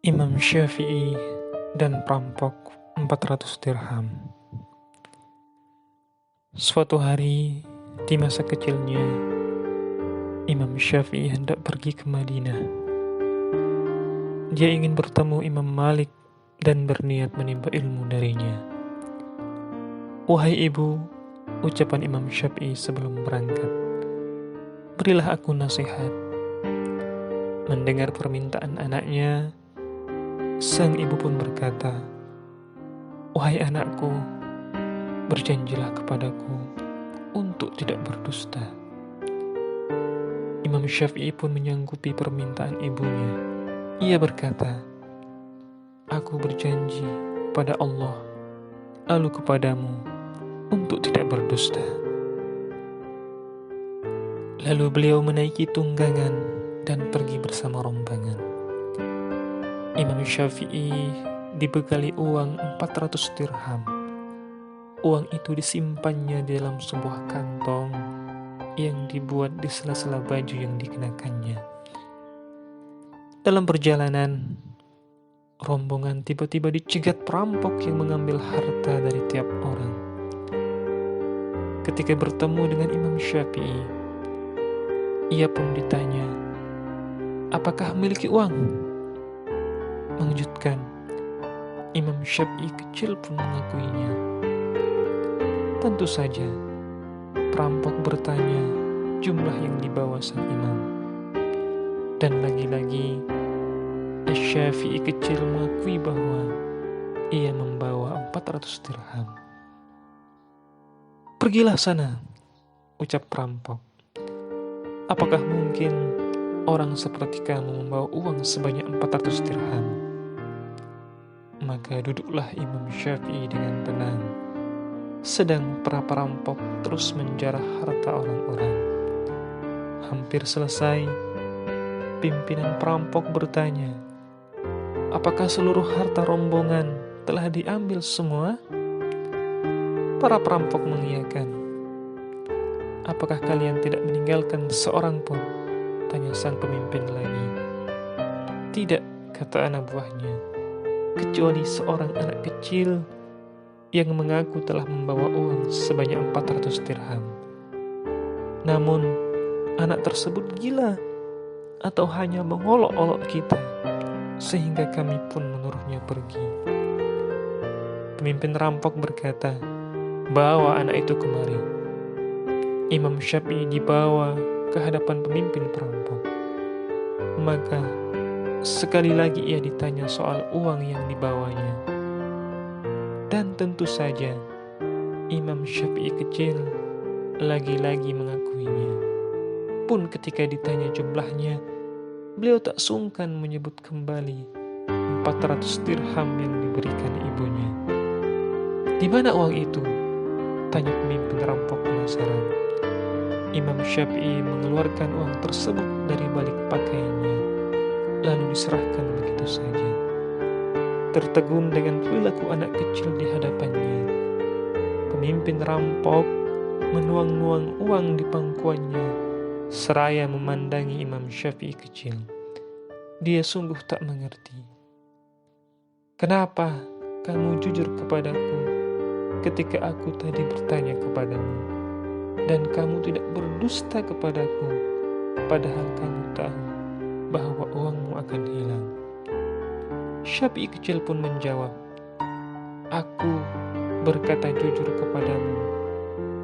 Imam Syafi'i dan perampok 400 dirham. Suatu hari di masa kecilnya, Imam Syafi'i hendak pergi ke Madinah. Dia ingin bertemu Imam Malik dan berniat menimba ilmu darinya. "Wahai ibu," ucapan Imam Syafi'i sebelum berangkat, "berilah aku nasihat." Mendengar permintaan anaknya, sang ibu pun berkata, "Wahai anakku, berjanjilah kepadaku untuk tidak berdusta." Imam Syafi'i pun menyanggupi permintaan ibunya. Ia berkata, "Aku berjanji pada Allah, lalu kepadamu, untuk tidak berdusta." Lalu beliau menaiki tunggangan dan pergi bersama rombongan. Imam Syafi'i dibekali uang 400 dirham. Uang itu disimpannya di dalam sebuah kantong yang dibuat di sela-sela baju yang dikenakannya. Dalam perjalanan, rombongan tiba-tiba dicegat perampok yang mengambil harta dari tiap orang. Ketika bertemu dengan Imam Syafi'i, ia pun ditanya, "Apakah memiliki uang?" Mengejutkan, Imam Syafi'i kecil pun mengakuinya. Tentu saja, perampok bertanya jumlah yang dibawa sang imam. Dan lagi-lagi, Syafi'i kecil mengakui bahwa ia membawa 400 dirham. "Pergilah sana," ucap perampok. "Apakah mungkin orang seperti kamu membawa uang sebanyak 400 dirham?" Maka duduklah Imam Syafi'i dengan tenang, sedang para perampok terus menjarah harta orang-orang. Hampir selesai, pimpinan perampok bertanya, "Apakah seluruh harta rombongan telah diambil semua?" Para perampok mengiyakan. "Apakah kalian tidak meninggalkan seorang pun?" tanya sang pemimpin lagi. "Tidak," kata anak buahnya, "kecuali seorang anak kecil yang mengaku telah membawa uang sebanyak 400 dirham. Namun, anak tersebut gila atau hanya mengolok-olok kita, sehingga kami pun menyuruhnya pergi." Pemimpin rampok berkata, "Bawa anak itu kemari." Imam Syafi'i dibawa ke hadapan pemimpin perampok. Maka sekali lagi ia ditanya soal uang yang dibawanya. Dan tentu saja Imam Syafi'i kecil lagi-lagi mengakuinya. Pun ketika ditanya jumlahnya, beliau tak sungkan menyebut kembali 400 dirham yang diberikan ibunya. "Di mana uang itu?" tanya pemimpin rampok penasaran. Imam Syafi'i mengeluarkan uang tersebut dari balik pakaiannya, lalu diserahkan begitu saja. Tertegun dengan perilaku anak kecil di hadapannya, pemimpin rampok menuang-nuang uang di pangkuannya, seraya memandangi Imam Syafi'i kecil. Dia sungguh tak mengerti. "Kenapa kamu jujur kepadaku ketika aku tadi bertanya kepadamu? Dan kamu tidak berdusta kepadaku, padahal kamu tahu bahwa uangmu akan hilang?" Syafi'i kecil pun menjawab, "Aku berkata jujur kepadamu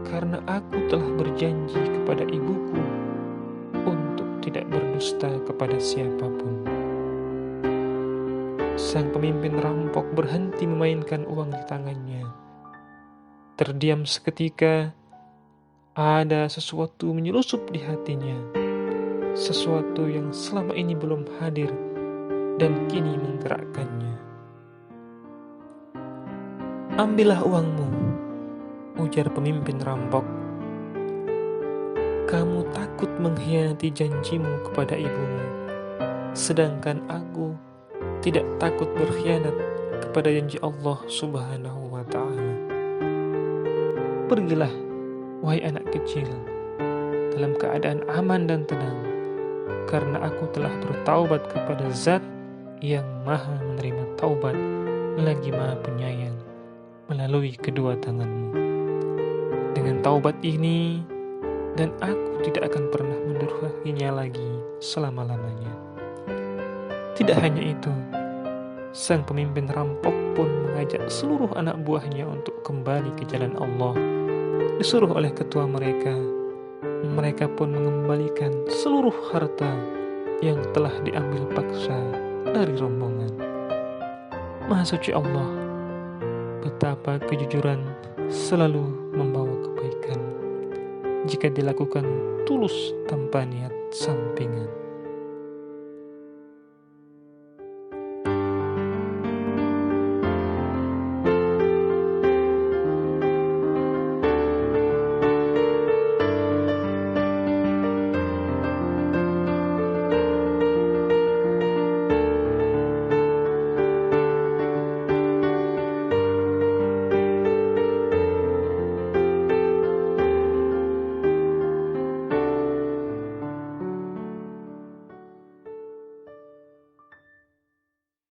karena aku telah berjanji kepada ibuku untuk tidak berdusta kepada siapapun." Sang pemimpin rampok berhenti memainkan uang di tangannya. Terdiam seketika, ada sesuatu menyelusup di hatinya, sesuatu yang selama ini belum hadir dan kini menggerakkannya. "Ambillah uangmu," ujar pemimpin rampok. "Kamu takut mengkhianati janjimu kepada ibumu, sedangkan aku tidak takut berkhianat kepada janji Allah Subhanahu wa Ta'ala. Pergilah, wahai anak kecil, dalam keadaan aman dan tenang, karena aku telah bertaubat kepada Zat yang maha menerima taubat lagi maha penyayang melalui kedua tanganmu. Dengan taubat ini, dan aku tidak akan pernah mendurhakinya lagi selama-lamanya. Tidak hanya itu, sang pemimpin rampok pun mengajak seluruh anak buahnya untuk kembali ke jalan Allah. Disuruh oleh ketua mereka, mereka pun mengembalikan seluruh harta yang telah diambil paksa dari rombongan. Maha suci Allah, betapa kejujuran selalu membawa kebaikan jika dilakukan tulus tanpa niat sampingan.